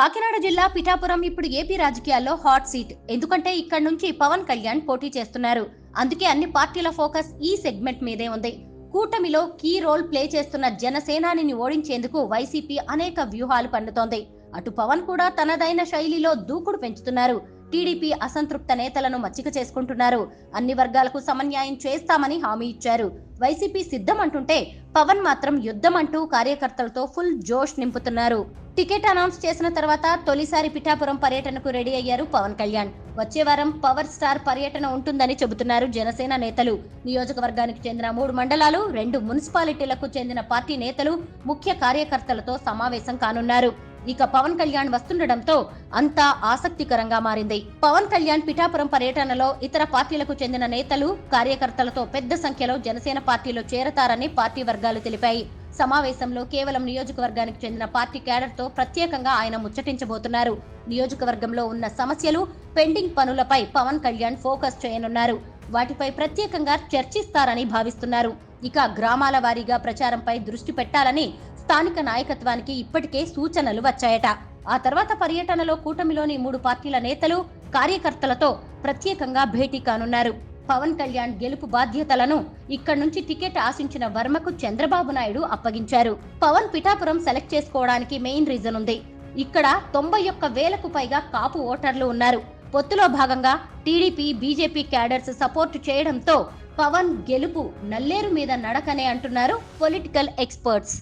కాకినాడ జిల్లా పిఠాపురం ఇప్పుడు ఏపీ రాజకీయాల్లో హాట్ సీట్. ఎందుకంటే ఇక్కడ నుంచి పవన్ కళ్యాణ్ పోటీ చేస్తున్నారు. అందుకే అన్ని పార్టీల ఫోకస్ ఈ సెగ్మెంట్ మీదే ఉంది. కూటమిలో కీ రోల్ ప్లే చేస్తున్న జనసేనానిని ఓడించేందుకు వైసీపీ అనేక వ్యూహాలు పన్నుతోంది. అటు పవన్ కూడా తనదైన శైలిలో దూకుడు పెంచుతున్నారు. టీడీపీ అసంతృప్త నేతలను మచ్చిక చేసుకుంటున్నారు. అన్ని వర్గాలకు సమన్యాయం చేస్తామని హామీ ఇచ్చారు. వైసీపీ సిద్ధం అంటుంటే పవన్ మాత్రం యుద్ధం అంటూ కార్యకర్తలతో ఫుల్ జోష్ నింపుతున్నారు. టికెట్ అనౌన్స్ చేసిన తర్వాత తొలిసారి పిఠాపురం పర్యటనకు రెడీ అయ్యారు పవన్ కళ్యాణ్. వచ్చే వారం పవర్ స్టార్ పర్యటన ఉంటుందని చెబుతున్నారు జనసేన నేతలు. నియోజకవర్గానికి చెందిన 3 మండలాలు, 2 మున్సిపాలిటీలకు చెందిన పార్టీ నేతలు, ముఖ్య కార్యకర్తలతో సమావేశం కానున్నారు. ఇక పవన్ కళ్యాణ్ వస్తుండటంతో అంతా ఆసక్తికరంగా మారింది. పవన్ కళ్యాణ్ పిఠాపురం పర్యటనలో ఇతర పార్టీలకు చెందిన నేతలు, కార్యకర్తలతో పెద్ద సంఖ్యలో జనసేన పార్టీలో చేరతారని పార్టీ వర్గాలు తెలిపాయి. సమావేశంలో కేవలం నియోజకవర్గానికి చెందిన పార్టీ క్యాడర్తో ప్రత్యేకంగా ఆయన ముచ్చటించబోతున్నారు. నియోజకవర్గంలో ఉన్న సమస్యలు, పెండింగ్ పనులపై పవన్ కళ్యాణ్ ఫోకస్ చేయనున్నారు. వాటిపై ప్రత్యేకంగా చర్చిస్తారని భావిస్తున్నారు. ఇక గ్రామాల వారీగా ప్రచారంపై దృష్టి పెట్టాలని స్థానిక నాయకత్వానికి ఇప్పటికే సూచనలు వచ్చాయట. ఆ తర్వాత పర్యటనలో కూటమిలోని 3 పార్టీల నేతలు, కార్యకర్తలతో ప్రత్యేకంగా భేటీ కానున్నారు. పవన్ కళ్యాణ్ గెలుపు బాధ్యతలను ఇక్కడి నుంచి టికెట్ ఆశించిన వర్మకు చంద్రబాబు నాయుడు అప్పగించారు. పవన్ పిఠాపురం సెలెక్ట్ చేసుకోవడానికి మెయిన్ రీజన్ ఉంది. ఇక్కడ 91,000కు పైగా కాపు ఓటర్లు ఉన్నారు. పొత్తులో భాగంగా టీడీపీ, బీజేపీ క్యాడర్స్ సపోర్ట్ చేయడంతో పవన్ గెలుపు నల్లేరు మీద నడకనే అంటున్నారు పొలిటికల్ ఎక్స్పర్ట్స్.